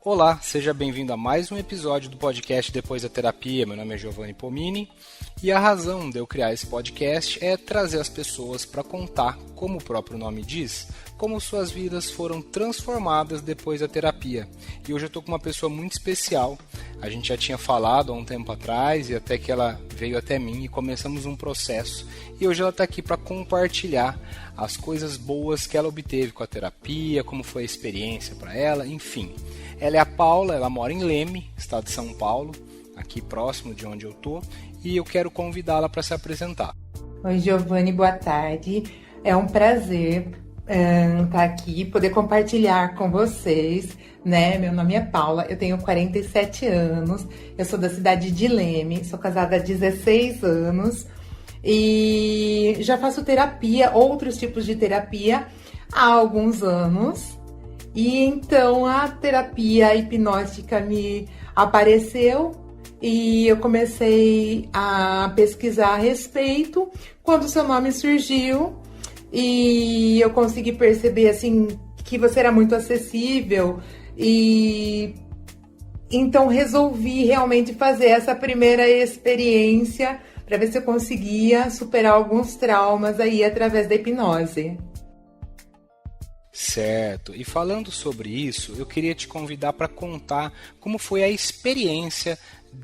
Olá, seja bem-vindo a mais um episódio do podcast Depois da Terapia. Meu nome é Giovanni Pomini e a razão de eu criar esse podcast é trazer as pessoas para contar, como o próprio nome diz, como suas vidas foram transformadas depois da terapia. E hoje eu estou com uma pessoa muito especial. A gente já tinha falado há um tempo atrás e até que ela veio até mim e começamos um processo. E hoje ela está aqui para compartilhar as coisas boas que ela obteve com a terapia, como foi a experiência para ela, enfim. Ela é a Paula, ela mora em Leme, estado de São Paulo, aqui próximo de onde eu estou, e eu quero convidá-la para se apresentar. Oi, Giovanni, boa tarde. É um prazer estar aqui, poder compartilhar com vocês, né? Meu nome é Paula, eu tenho 47 anos, eu sou da cidade de Leme, sou casada há 16 anos e já faço terapia, outros tipos de terapia há alguns anos. E então a terapia hipnótica me apareceu e eu comecei a pesquisar a respeito quando o seu nome surgiu e eu consegui perceber assim que você era muito acessível e então resolvi realmente fazer essa primeira experiência para ver se eu conseguia superar alguns traumas aí através da hipnose. Certo, e falando sobre isso, eu queria te convidar para contar como foi a experiência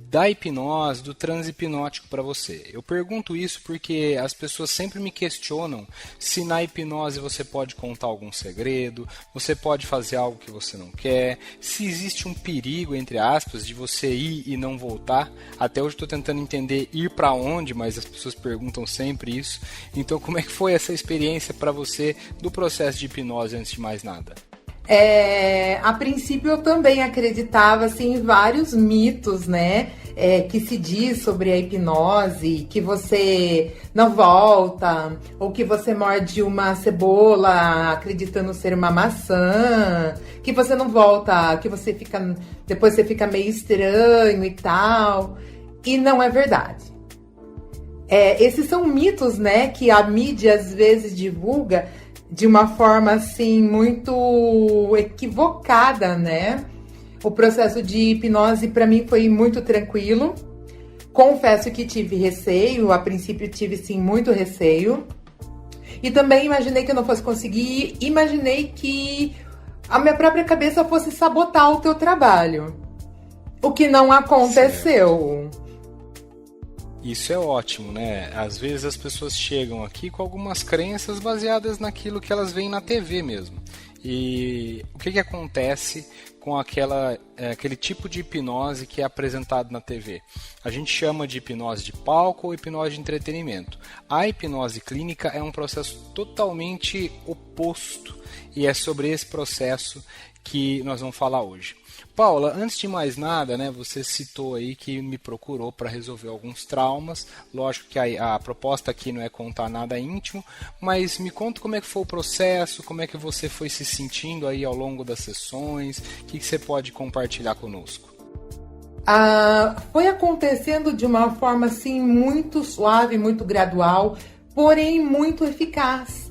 da hipnose, do transe hipnótico para você. Eu pergunto isso porque as pessoas sempre me questionam se na hipnose você pode contar algum segredo, você pode fazer algo que você não quer, se existe um perigo, entre aspas, de você ir e não voltar. Até hoje estou tentando entender ir para onde, mas as pessoas perguntam sempre isso. Então como é que foi essa experiência para você do processo de hipnose antes de mais nada? A princípio eu também acreditava assim, em vários mitos, né? Que se diz sobre a hipnose, que você não volta, ou que você morde uma cebola acreditando ser uma maçã, que você não volta, que você fica, depois você fica meio estranho e tal. E não é verdade. Esses são mitos, né, que a mídia às vezes divulga de uma forma, assim, muito equivocada, né? O processo de hipnose, para mim, foi muito tranquilo. Confesso que tive receio, a princípio tive, sim, muito receio. E também imaginei que eu não fosse conseguir, imaginei que a minha própria cabeça fosse sabotar o teu trabalho. O que não aconteceu. Certo. Isso é ótimo, né? Às vezes as pessoas chegam aqui com algumas crenças baseadas naquilo que elas veem na TV mesmo. E o que acontece com aquele tipo de hipnose que é apresentado na TV? A gente chama de hipnose de palco ou hipnose de entretenimento. A hipnose clínica é um processo totalmente oposto e é sobre esse processo que nós vamos falar hoje. Paula, antes de mais nada, né, você citou aí que me procurou para resolver alguns traumas. Lógico que a proposta aqui não é contar nada íntimo, mas me conta como é que foi o processo, como é que você foi se sentindo aí ao longo das sessões, o que você pode compartilhar conosco? Foi acontecendo de uma forma assim muito suave, muito gradual, porém muito eficaz.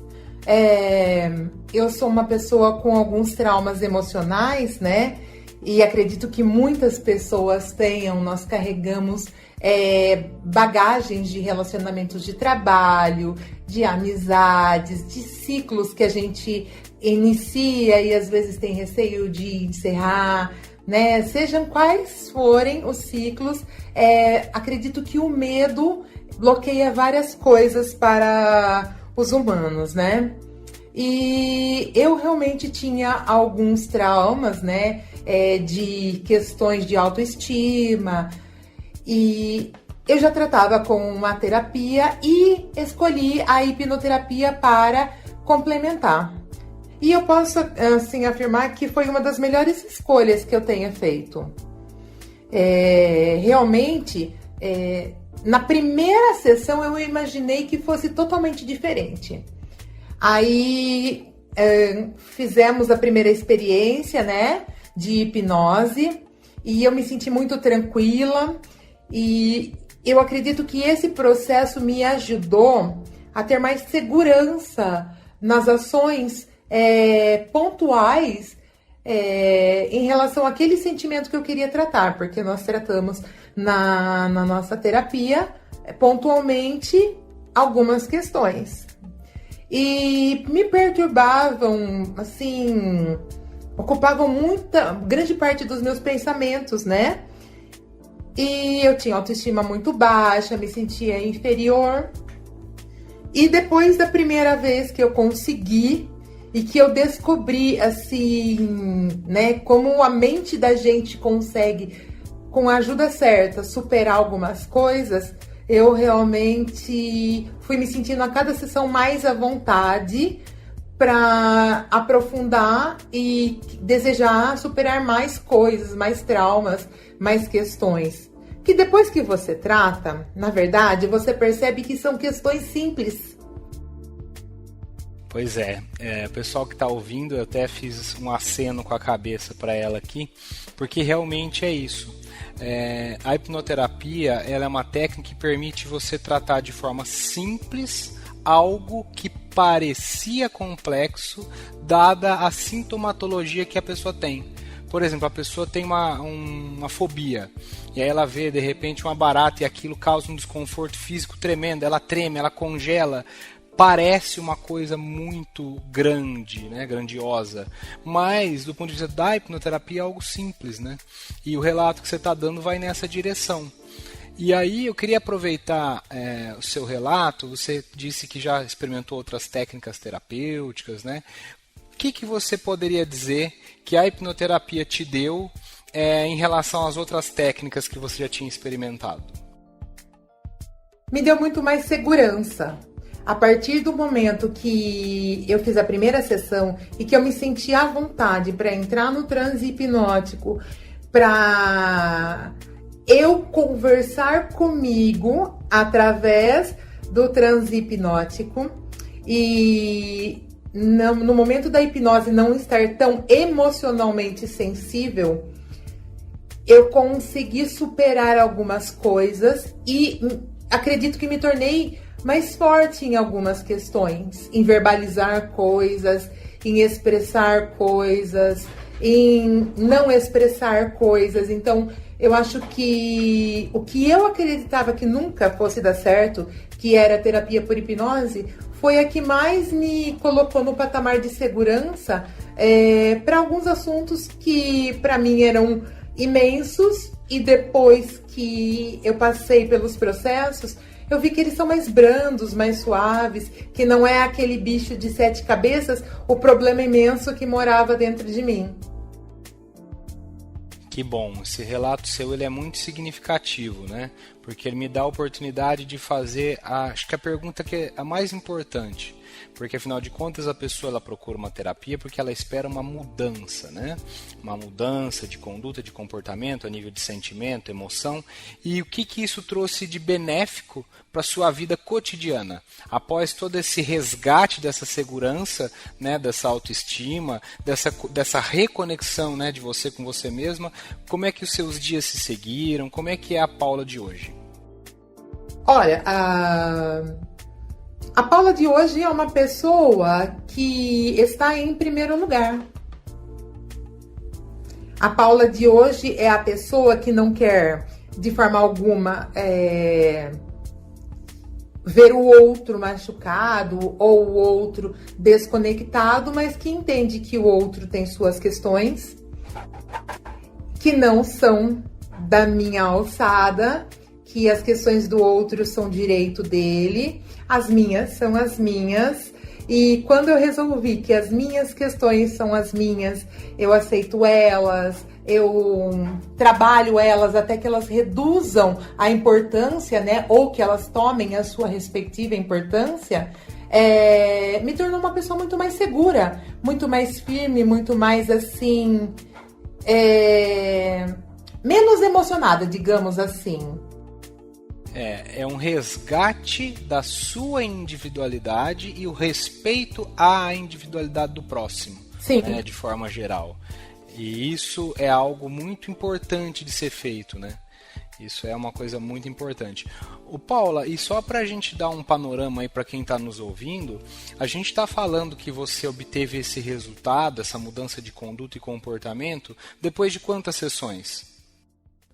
Eu sou uma pessoa com alguns traumas emocionais, né? E acredito que muitas pessoas tenham, nós carregamos bagagens de relacionamentos de trabalho, de amizades, de ciclos que a gente inicia e às vezes tem receio de encerrar, né? Sejam quais forem os ciclos, acredito que o medo bloqueia várias coisas para os humanos, né? E eu realmente tinha alguns traumas, né? De questões de autoestima e eu já tratava com uma terapia e escolhi a hipnoterapia para complementar. E eu posso assim afirmar que foi uma das melhores escolhas que eu tenha feito. Realmente, na primeira sessão eu imaginei que fosse totalmente diferente. Aí fizemos a primeira experiência, né, de hipnose e eu me senti muito tranquila e eu acredito que esse processo me ajudou a ter mais segurança nas ações pontuais em relação àquele sentimento que eu queria tratar, porque nós tratamos na nossa terapia pontualmente algumas questões. E me perturbavam, assim, ocupavam grande parte dos meus pensamentos, né? E eu tinha autoestima muito baixa, me sentia inferior. E depois da primeira vez que eu consegui e que eu descobri, assim, né, como a mente da gente consegue, com a ajuda certa, superar algumas coisas, eu realmente fui me sentindo a cada sessão mais à vontade para aprofundar e desejar superar mais coisas, mais traumas, mais questões. Que depois que você trata, na verdade, você percebe que são questões simples. Pois é, o pessoal que está ouvindo, eu até fiz um aceno com a cabeça para ela aqui, porque realmente é isso. A hipnoterapia, ela é uma técnica que permite você tratar de forma simples algo que parecia complexo, dada a sintomatologia que a pessoa tem. Por exemplo, a pessoa tem uma fobia, e aí ela vê de repente uma barata e aquilo causa um desconforto físico tremendo, ela treme, ela congela, parece uma coisa muito grande, né, grandiosa, mas do ponto de vista da hipnoterapia é algo simples, né? E o relato que você está dando vai nessa direção. E aí eu queria aproveitar o seu relato. Você disse que já experimentou outras técnicas terapêuticas, né? O que você poderia dizer que a hipnoterapia te deu em relação às outras técnicas que você já tinha experimentado? Me deu muito mais segurança. A partir do momento que eu fiz a primeira sessão e que eu me senti à vontade para entrar no transe hipnótico, para eu conversar comigo através do transe hipnótico e no momento da hipnose não estar tão emocionalmente sensível, eu consegui superar algumas coisas e acredito que me tornei mais forte em algumas questões, em verbalizar coisas, em expressar coisas, em não expressar coisas. Então, eu acho que o que eu acreditava que nunca fosse dar certo, que era a terapia por hipnose, foi a que mais me colocou no patamar de segurança para alguns assuntos que para mim eram imensos, e depois que eu passei pelos processos, eu vi que eles são mais brandos, mais suaves, que não é aquele bicho de 7 cabeças, o problema imenso que morava dentro de mim. Que bom, esse relato seu ele é muito significativo, né? Porque ele me dá a oportunidade de fazer, acho que a pergunta que é a mais importante. Porque afinal de contas a pessoa ela procura uma terapia porque ela espera uma mudança, né? Uma mudança de conduta, de comportamento, a nível de sentimento, emoção. E o que isso trouxe de benéfico para a sua vida cotidiana? Após todo esse resgate dessa segurança, né, dessa autoestima, dessa reconexão, né, de você com você mesma, como é que os seus dias se seguiram? Como é que é a Paula de hoje? Olha, a Paula de hoje é uma pessoa que está em primeiro lugar. A Paula de hoje é a pessoa que não quer, de forma alguma, ver o outro machucado ou o outro desconectado, mas que entende que o outro tem suas questões, que não são da minha alçada, que as questões do outro são direito dele, as minhas são as minhas. E quando eu resolvi que as minhas questões são as minhas, eu aceito elas, eu trabalho elas até que elas reduzam a importância, né? Ou que elas tomem a sua respectiva importância, me tornou uma pessoa muito mais segura, muito mais firme, muito mais assim, menos emocionada, digamos assim. É um resgate da sua individualidade e o respeito à individualidade do próximo, né, de forma geral. E isso é algo muito importante de ser feito, né? Isso é uma coisa muito importante. O Paula, e só para a gente dar um panorama aí para quem está nos ouvindo, a gente está falando que você obteve esse resultado, essa mudança de conduta e comportamento, depois de quantas sessões?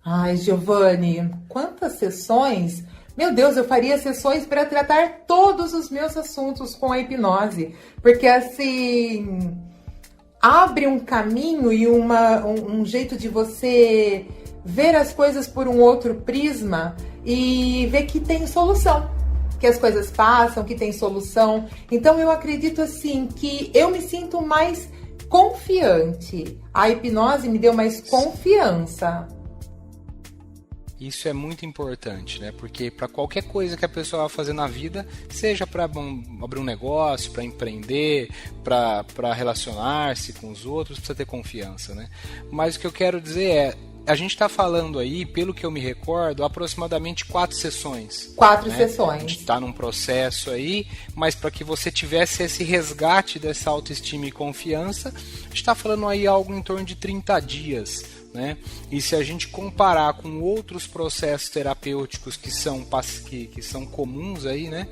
Ai, Giovanni, quantas sessões? Meu Deus, eu faria sessões para tratar todos os meus assuntos com a hipnose, porque assim abre um caminho e um jeito de você ver as coisas por um outro prisma e ver que tem solução, que as coisas passam, que tem solução. Então eu acredito assim que eu me sinto mais confiante. A hipnose me deu mais confiança. Isso é muito importante, né? Porque para qualquer coisa que a pessoa vai fazer na vida, seja para abrir um negócio, para empreender, para relacionar-se com os outros, precisa ter confiança, né? Mas o que eu quero dizer é, a gente está falando aí, pelo que eu me recordo, aproximadamente 4 sessões. 4 né? sessões. A gente está num processo aí, mas para que você tivesse esse resgate dessa autoestima e confiança, a gente está falando aí algo em torno de 30 dias. Né? E se a gente comparar com outros processos terapêuticos que são comuns aí, né?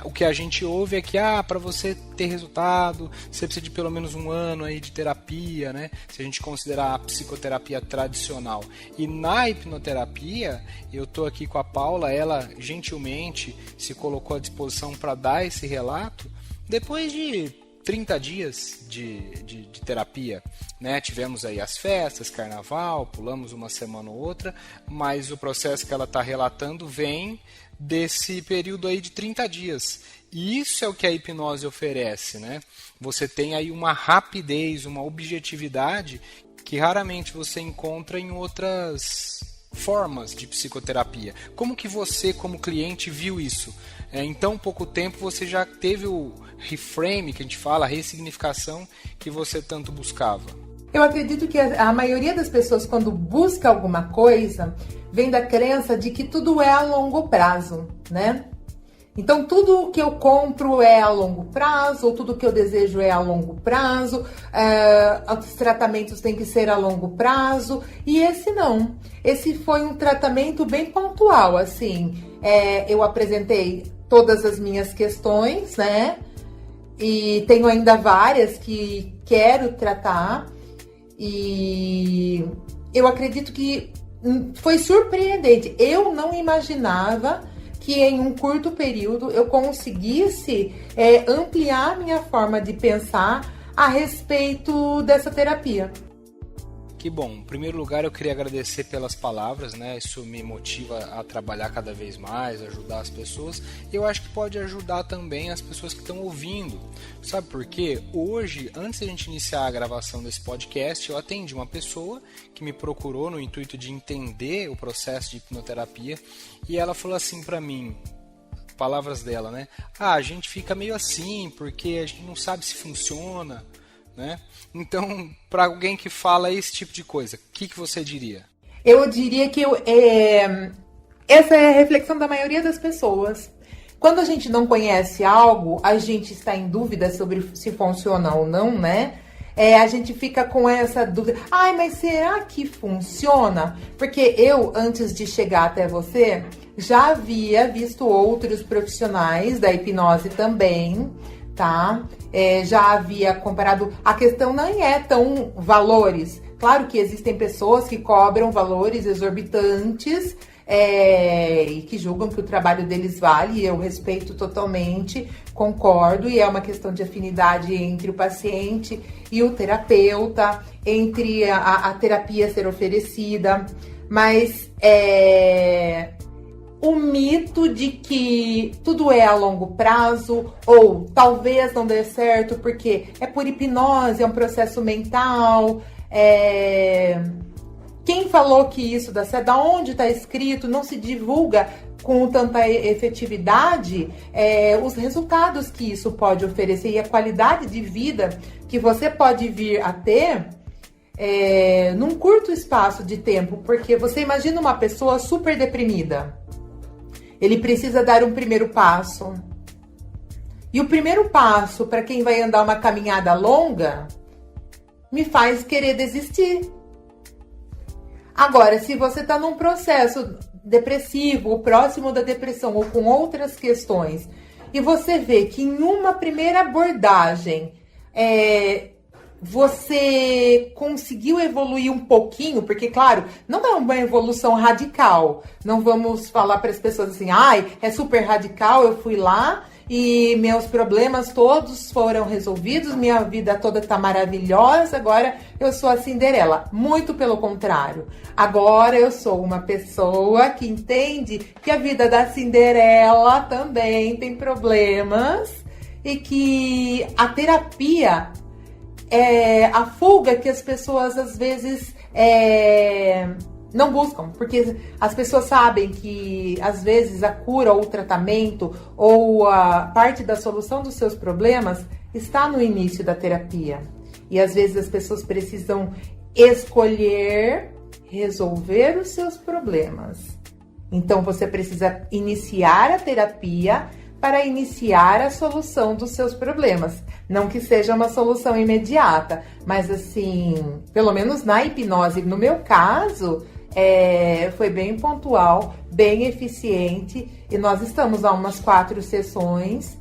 O que a gente ouve é que para você ter resultado você precisa de pelo menos 1 ano aí de terapia, né? Se a gente considerar a psicoterapia tradicional. E na hipnoterapia, eu estou aqui com a Paula, ela gentilmente se colocou à disposição para dar esse relato depois de 30 dias de terapia, né? Tivemos aí as festas, carnaval, pulamos uma semana ou outra, mas o processo que ela está relatando vem desse período aí de 30 dias. E isso é o que a hipnose oferece, né? Você tem aí uma rapidez, uma objetividade que raramente você encontra em outras formas de psicoterapia. Como que você, como cliente, viu isso? Em tão pouco tempo você já teve o reframe, que a gente fala, a ressignificação que você tanto buscava? Eu acredito que a maioria das pessoas, quando busca alguma coisa, vem da crença de que tudo é a longo prazo, né? Então, tudo que eu compro é a longo prazo, ou tudo que eu desejo é a longo prazo, os tratamentos têm que ser a longo prazo, e esse não. Esse foi um tratamento bem pontual, assim. Eu apresentei todas as minhas questões, né? E tenho ainda várias que quero tratar, e eu acredito que foi surpreendente. Eu não imaginava que em um curto período eu conseguisse ampliar minha forma de pensar a respeito dessa terapia. Que bom. Em primeiro lugar, eu queria agradecer pelas palavras, né? Isso me motiva a trabalhar cada vez mais, ajudar as pessoas. E eu acho que pode ajudar também as pessoas que estão ouvindo. Sabe por quê? Hoje, antes de a gente iniciar a gravação desse podcast, eu atendi uma pessoa que me procurou no intuito de entender o processo de hipnoterapia. E ela falou assim para mim, palavras dela, né? A gente fica meio assim, porque a gente não sabe se funciona, né? Então, para alguém que fala esse tipo de coisa, o que você diria? Eu diria que essa é a reflexão da maioria das pessoas. Quando a gente não conhece algo, a gente está em dúvida sobre se funciona ou não, né? A gente fica com essa dúvida. Mas será que funciona? Porque eu, antes de chegar até você, já havia visto outros profissionais da hipnose também, tá? Já havia comparado. A questão não é tão valores. Claro que existem pessoas que cobram valores exorbitantes e que julgam que o trabalho deles vale, e eu respeito totalmente, concordo, e é uma questão de afinidade entre o paciente e o terapeuta, entre a terapia ser oferecida, mas o mito de que tudo é a longo prazo, ou talvez não dê certo porque é por hipnose, é um processo mental. Quem falou que isso dá certo? Da onde está escrito? Não se divulga com tanta efetividade os resultados que isso pode oferecer e a qualidade de vida que você pode vir a ter num curto espaço de tempo. Porque você imagina uma pessoa super deprimida. Ele precisa dar um primeiro passo. E o primeiro passo, para quem vai andar uma caminhada longa, me faz querer desistir. Agora, se você está num processo depressivo, ou próximo da depressão, ou com outras questões, e você vê que em uma primeira abordagem você conseguiu evoluir um pouquinho, porque, claro, não é uma evolução radical. Não vamos falar para as pessoas assim, ai, é super radical, eu fui lá e meus problemas todos foram resolvidos, minha vida toda tá maravilhosa, agora eu sou a Cinderela. Muito pelo contrário. Agora eu sou uma pessoa que entende que a vida da Cinderela também tem problemas e que a terapia é a fuga que as pessoas às vezes não buscam, porque as pessoas sabem que às vezes a cura ou o tratamento ou a parte da solução dos seus problemas está no início da terapia. E às vezes as pessoas precisam escolher resolver os seus problemas. Então você precisa iniciar a terapia para iniciar a solução dos seus problemas. Não que seja uma solução imediata, mas assim, pelo menos na hipnose, no meu caso, foi bem pontual, bem eficiente, e nós estamos há umas 4 sessões.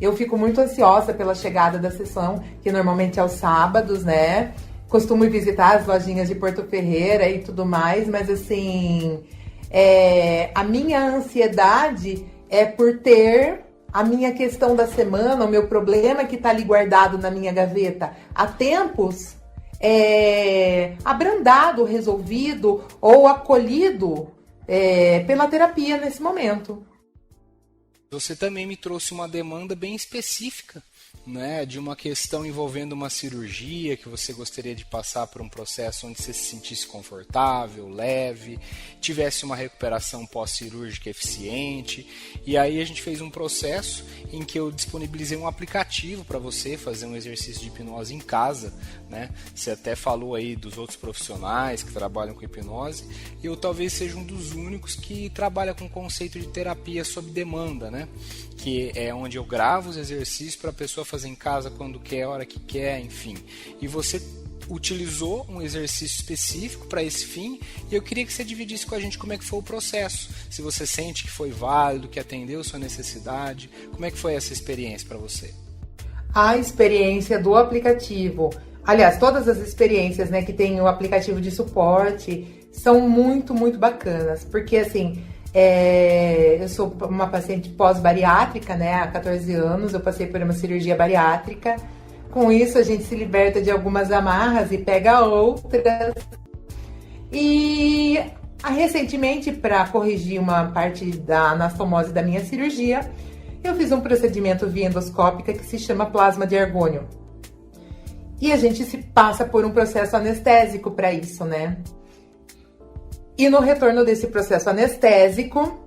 Eu fico muito ansiosa pela chegada da sessão, que normalmente é aos sábados, né? Costumo visitar as lojinhas de Porto Ferreira e tudo mais, mas assim, a minha ansiedade é por ter a minha questão da semana, o meu problema que está ali guardado na minha gaveta há tempos, abrandado, resolvido ou acolhido pela terapia nesse momento. Você também me trouxe uma demanda bem específica, né, de uma questão envolvendo uma cirurgia, que você gostaria de passar por um processo onde você se sentisse confortável, leve, tivesse uma recuperação pós-cirúrgica eficiente. E aí a gente fez um processo em que eu disponibilizei um aplicativo para você fazer um exercício de hipnose em casa, né? Você até falou aí dos outros profissionais que trabalham com hipnose, e eu talvez seja um dos únicos que trabalha com o conceito de terapia sob demanda, né? Que é onde eu gravo os exercícios para a pessoa fazer em casa quando quer, a hora que quer, enfim. E você utilizou um exercício específico para esse fim, e eu queria que você dividisse com a gente como é que foi o processo. Se você sente que foi válido, que atendeu sua necessidade, como é que foi essa experiência para você? A experiência do aplicativo, aliás, todas as experiências, né, que tem o aplicativo de suporte são muito, muito bacanas, porque assim, eu sou uma paciente pós-bariátrica, né? Há 14 anos eu passei por uma cirurgia bariátrica. Com isso a gente se liberta de algumas amarras e pega outras. E recentemente, para corrigir uma parte da anastomose da minha cirurgia, eu fiz um procedimento via endoscópica que se chama plasma de argônio. E a gente se passa por um processo anestésico para isso, né? E no retorno desse processo anestésico,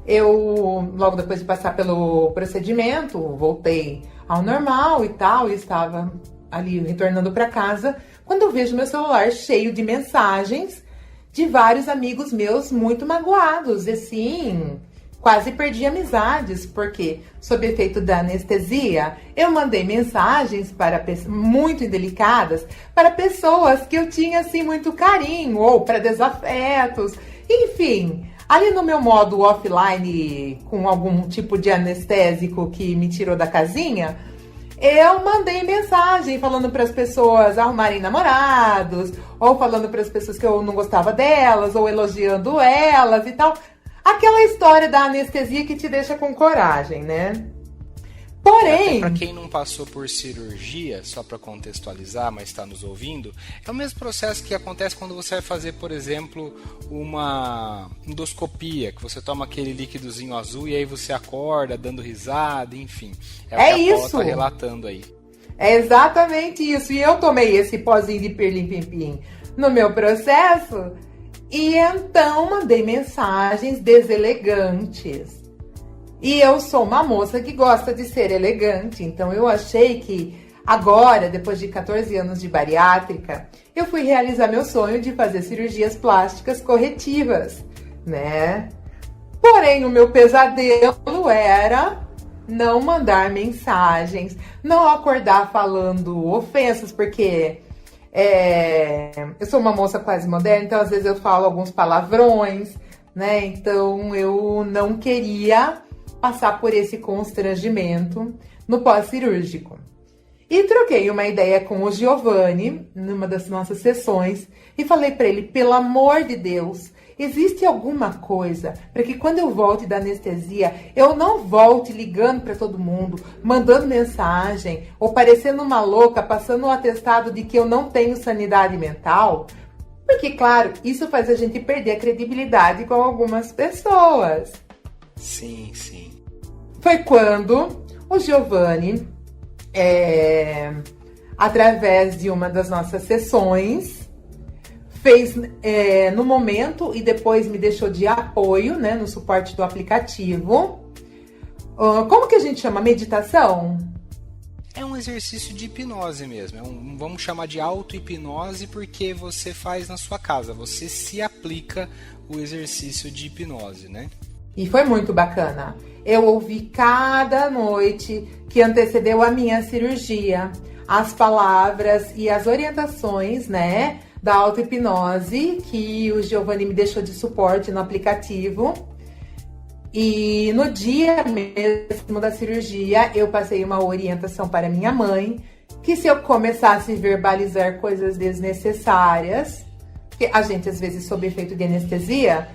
eu, logo depois de passar pelo procedimento, voltei ao normal e tal, e estava ali retornando para casa, quando eu vejo meu celular cheio de mensagens de vários amigos meus muito magoados, e assim, quase perdi amizades, porque, sob efeito da anestesia, eu mandei mensagens muito indelicadas para pessoas que eu tinha, assim, muito carinho, ou para desafetos, enfim. Ali no meu modo offline, com algum tipo de anestésico que me tirou da casinha, eu mandei mensagem falando para as pessoas arrumarem namorados, ou falando para as pessoas que eu não gostava delas, ou elogiando elas e tal. Aquela história da anestesia que te deixa com coragem, né? Porém... Para quem não passou por cirurgia, só para contextualizar, mas está nos ouvindo, é o mesmo processo que acontece quando você vai fazer, por exemplo, uma endoscopia, que você toma aquele líquidozinho azul e aí você acorda dando risada, enfim. É o que a Paula está relatando aí. É exatamente isso. E eu tomei esse pozinho de pirlim-pim-pim no meu processo... E então mandei mensagens deselegantes. E eu sou uma moça que gosta de ser elegante, então eu achei que agora, depois de 14 anos de bariátrica, eu fui realizar meu sonho de fazer cirurgias plásticas corretivas, né? Porém, o meu pesadelo era não mandar mensagens, não acordar falando ofensas, porque... Eu sou uma moça quase moderna, então às vezes eu falo alguns palavrões, né? Então eu não queria passar por esse constrangimento no pós-cirúrgico. E troquei uma ideia com o Giovanni, numa das nossas sessões, e falei para ele, pelo amor de Deus, existe alguma coisa para que quando eu volte da anestesia, eu não volte ligando para todo mundo, mandando mensagem, ou parecendo uma louca, passando um atestado de que eu não tenho sanidade mental? Porque, claro, isso faz a gente perder a credibilidade com algumas pessoas. Sim, sim. Foi quando o Giovanni, através de uma das nossas sessões, fez no momento e depois me deixou de apoio, né, no suporte do aplicativo. Como que a gente chama? Meditação? É um exercício de hipnose mesmo. Vamos chamar de auto-hipnose porque você faz na sua casa. Você se aplica o exercício de hipnose, né? E foi muito bacana. Eu ouvi cada noite que antecedeu a minha cirurgia as palavras e as orientações, né, da auto-hipnose que o Giovanni me deixou de suporte no aplicativo. E no dia mesmo da cirurgia, eu passei uma orientação para minha mãe, que se eu começasse a verbalizar coisas desnecessárias, porque a gente às vezes sob efeito de anestesia,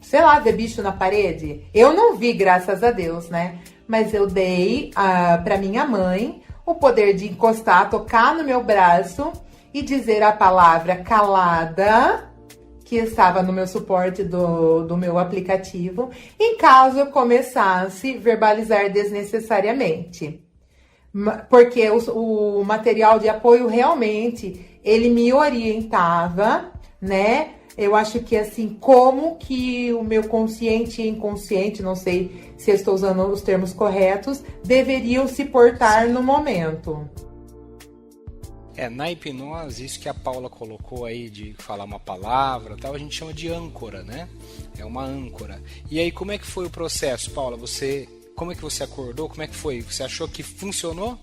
sei lá, ver bicho na parede. Eu não vi, graças a Deus, né? Mas eu dei para minha mãe o poder de encostar, tocar no meu braço e dizer a palavra calada, que estava no meu suporte do meu aplicativo, em caso eu começasse a verbalizar desnecessariamente. Porque o material de apoio realmente, ele me orientava, né? Eu acho que assim, como que o meu consciente e inconsciente, não sei se eu estou usando os termos corretos, deveriam se portar no momento. Na hipnose, isso que a Paula colocou aí de falar uma palavra, tal, a gente chama de âncora, né? É uma âncora. E aí, como é que foi o processo, Paula? Como é que você acordou? Como é que foi? Você achou que funcionou?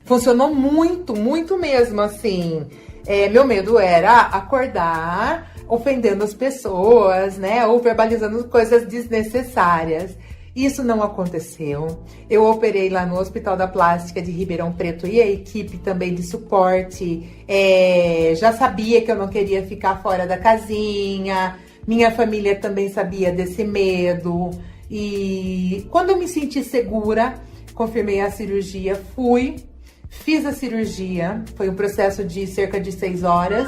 Funcionou muito, muito mesmo, assim. Meu medo era acordar ofendendo as pessoas, né? Ou verbalizando coisas desnecessárias. Isso não aconteceu. Eu operei lá no Hospital da Plástica de Ribeirão Preto e a equipe também de suporte já sabia que eu não queria ficar fora da casinha. Minha família também sabia desse medo. E quando eu me senti segura, confirmei a cirurgia, fiz a cirurgia. Foi um processo de cerca de 6 horas.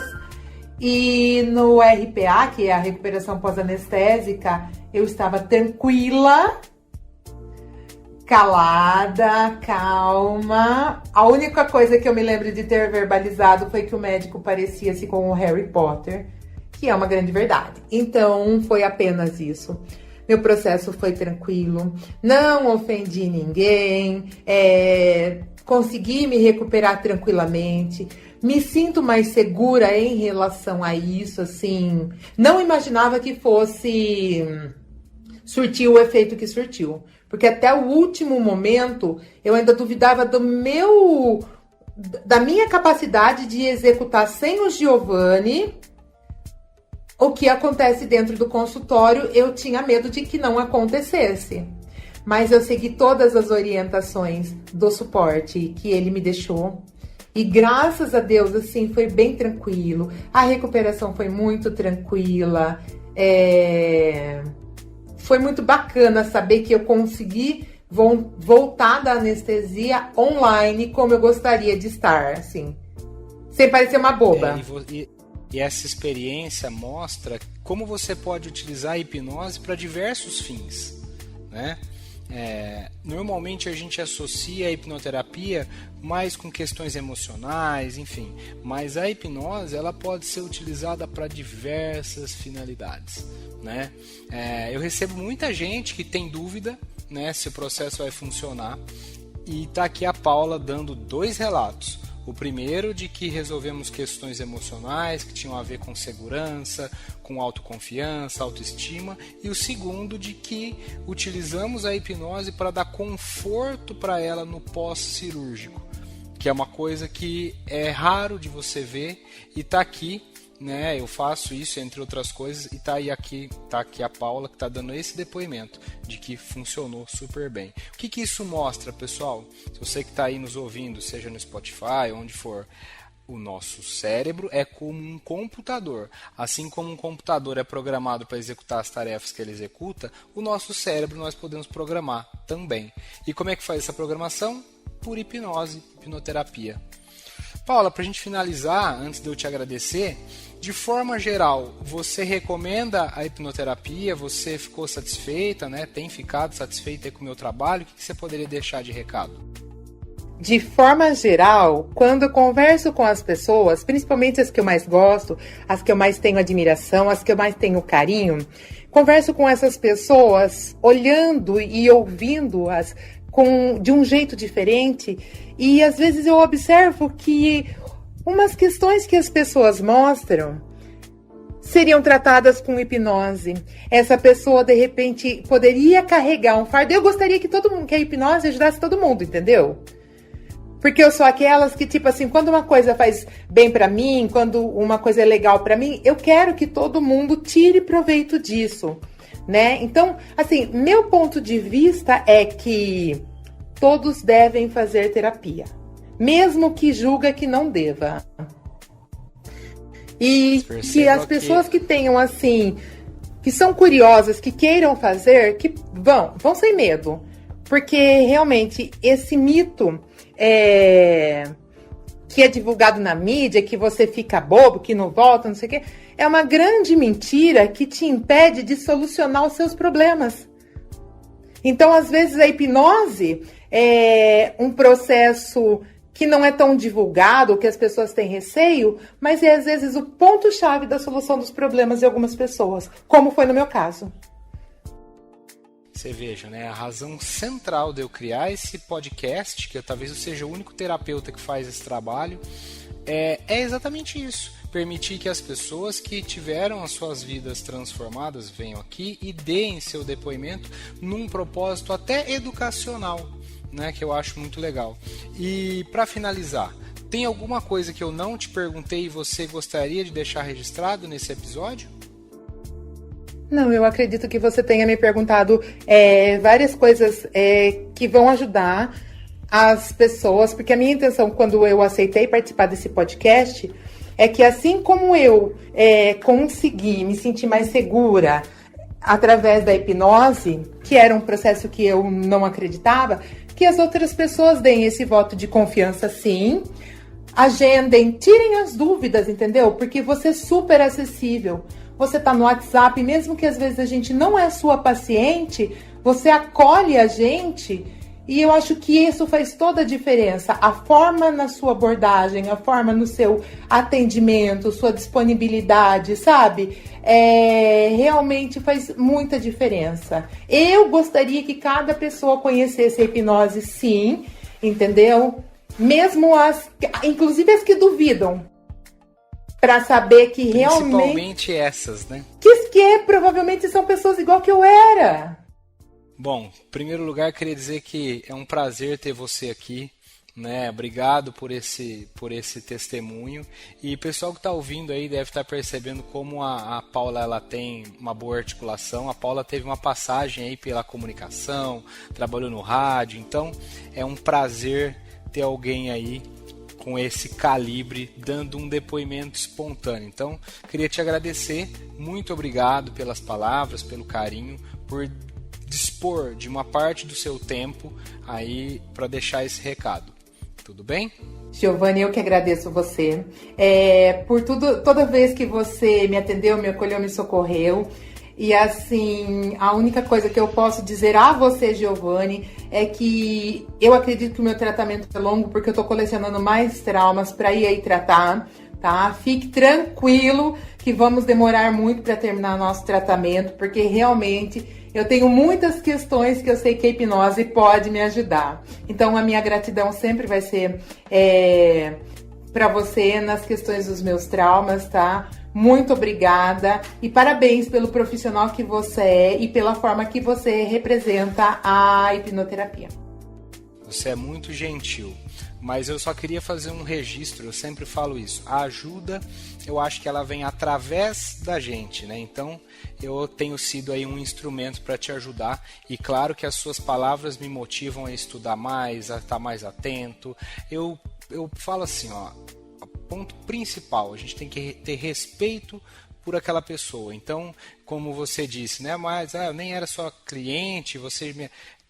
E no RPA, que é a recuperação pós-anestésica, eu estava tranquila, calada, calma. A única coisa que eu me lembro de ter verbalizado foi que o médico parecia-se com o Harry Potter, que é uma grande verdade. Então, foi apenas isso. Meu processo foi tranquilo, não ofendi ninguém, consegui me recuperar tranquilamente. Me sinto mais segura em relação a isso, assim. Não imaginava que fosse surtir o efeito que surtiu. Porque até o último momento, eu ainda duvidava da minha capacidade de executar sem o Giovanni o que acontece dentro do consultório. Eu tinha medo de que não acontecesse. Mas eu segui todas as orientações do suporte que ele me deixou. E graças a Deus, assim, foi bem tranquilo. A recuperação foi muito tranquila. Foi muito bacana saber que eu consegui voltar da anestesia online como eu gostaria de estar, assim. Sem parecer uma boba. E essa experiência mostra como você pode utilizar a hipnose para diversos fins, né? Normalmente a gente associa a hipnoterapia mais com questões emocionais, enfim, mas a hipnose ela pode ser utilizada para diversas finalidades, né? Eu recebo muita gente que tem dúvida, né, se o processo vai funcionar, e está aqui a Paula dando 2 relatos. O primeiro de que resolvemos questões emocionais que tinham a ver com segurança, com autoconfiança, autoestima. E o segundo de que utilizamos a hipnose para dar conforto para ela no pós-cirúrgico. que é uma coisa que é raro de você ver e tá aqui, né? Eu faço isso entre outras coisas e tá aqui a Paula que está dando esse depoimento de que funcionou super bem. O que isso mostra, pessoal? Se você que está aí nos ouvindo, seja no Spotify, onde for, o nosso cérebro é como um computador. Assim como um computador é programado para executar as tarefas que ele executa, o nosso cérebro nós podemos programar também. E como é que faz essa programação? Por hipnose, hipnoterapia. Paula, para a gente finalizar, antes de eu te agradecer, de forma geral, você recomenda a hipnoterapia? Você ficou satisfeita, né? Tem ficado satisfeita com o meu trabalho? O que você poderia deixar de recado? De forma geral, quando eu converso com as pessoas, principalmente as que eu mais gosto, as que eu mais tenho admiração, as que eu mais tenho carinho, converso com essas pessoas olhando e ouvindo-as de um jeito diferente, e às vezes eu observo que umas questões que as pessoas mostram seriam tratadas com hipnose. Essa pessoa, de repente, poderia carregar um fardo. Eu gostaria que todo mundo, que a hipnose ajudasse todo mundo, entendeu? Porque eu sou aquelas que, tipo assim, quando uma coisa faz bem pra mim, quando uma coisa é legal pra mim, eu quero que todo mundo tire proveito disso, né? Então, assim, meu ponto de vista é que todos devem fazer terapia, mesmo que julga que não deva. E que as pessoas que tenham, assim, que são curiosas, que queiram fazer, que vão sem medo. Porque, realmente, esse mito que é divulgado na mídia, que você fica bobo, que não volta, não sei o quê, é uma grande mentira que te impede de solucionar os seus problemas. Então, às vezes, a hipnose é um processo que não é tão divulgado, que as pessoas têm receio, mas é, às vezes, o ponto-chave da solução dos problemas de algumas pessoas, como foi no meu caso. Você veja, né? A razão central de eu criar esse podcast, que talvez eu seja o único terapeuta que faz esse trabalho, é exatamente isso. Permitir que as pessoas que tiveram as suas vidas transformadas venham aqui e deem seu depoimento num propósito até educacional, né? Que eu acho muito legal. E para finalizar, tem alguma coisa que eu não te perguntei e você gostaria de deixar registrado nesse episódio? Não, eu acredito que você tenha me perguntado várias coisas que vão ajudar as pessoas, porque a minha intenção, quando eu aceitei participar desse podcast, é que assim como eu consegui me sentir mais segura através da hipnose, que era um processo que eu não acreditava, que as outras pessoas deem esse voto de confiança, sim, agendem, tirem as dúvidas, entendeu? Porque você é super acessível. Você tá no WhatsApp, mesmo que às vezes a gente não é sua paciente, você acolhe a gente, e eu acho que isso faz toda a diferença. A forma na sua abordagem, a forma no seu atendimento, sua disponibilidade, sabe? Realmente faz muita diferença. Eu gostaria que cada pessoa conhecesse a hipnose, sim, entendeu? Mesmo inclusive as que duvidam. Para saber que realmente... Principalmente essas, né? Que provavelmente são pessoas igual que eu era. Bom, em primeiro lugar, queria dizer que é um prazer ter você aqui, né? Obrigado por esse testemunho. E o pessoal que está ouvindo aí deve estar percebendo como a Paula ela tem uma boa articulação. A Paula teve uma passagem aí pela comunicação, trabalhou no rádio. Então, é um prazer ter alguém aí com esse calibre, dando um depoimento espontâneo. Então, queria te agradecer, muito obrigado pelas palavras, pelo carinho, por dispor de uma parte do seu tempo aí para deixar esse recado. Tudo bem? Giovanni, eu que agradeço você por tudo, toda vez que você me atendeu, me acolheu, me socorreu. E assim, a única coisa que eu posso dizer a você, Giovanni, é que eu acredito que o meu tratamento é longo, porque eu tô colecionando mais traumas para ir aí tratar, tá? Fique tranquilo que vamos demorar muito para terminar nosso tratamento, porque realmente eu tenho muitas questões que eu sei que a hipnose pode me ajudar. Então a minha gratidão sempre vai ser para você nas questões dos meus traumas, tá? Muito obrigada e parabéns pelo profissional que você é e pela forma que você representa a hipnoterapia. Você é muito gentil. mas eu só queria fazer um registro, eu sempre falo isso, a ajuda, eu acho que ela vem através da gente, né? Então, eu tenho sido aí um instrumento para te ajudar, e claro que as suas palavras me motivam a estudar mais, a estar mais atento. Eu falo assim, ó, ponto principal, a gente tem que ter respeito por aquela pessoa. Então, como você disse, né, mas eu nem era só cliente,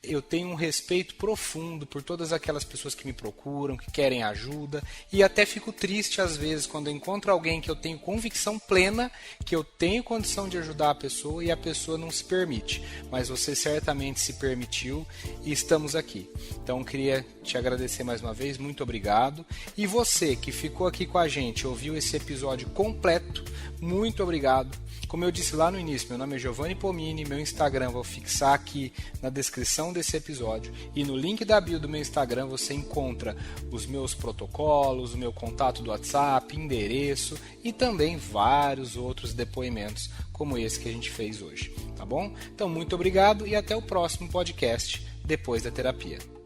eu tenho um respeito profundo por todas aquelas pessoas que me procuram, que querem ajuda, e até fico triste às vezes quando eu encontro alguém que eu tenho convicção plena que eu tenho condição de ajudar a pessoa e a pessoa não se permite. Mas você certamente se permitiu e estamos aqui. Então queria te agradecer mais uma vez, muito obrigado. E você que ficou aqui com a gente, ouviu esse episódio completo, muito obrigado. Como eu disse lá no início, meu nome é Giovanni Pomini, meu Instagram vou fixar aqui na descrição desse episódio, e no link da bio do meu Instagram você encontra os meus protocolos, o meu contato do WhatsApp, endereço e também vários outros depoimentos como esse que a gente fez hoje, tá bom? Então muito obrigado e até o próximo podcast Depois da Terapia.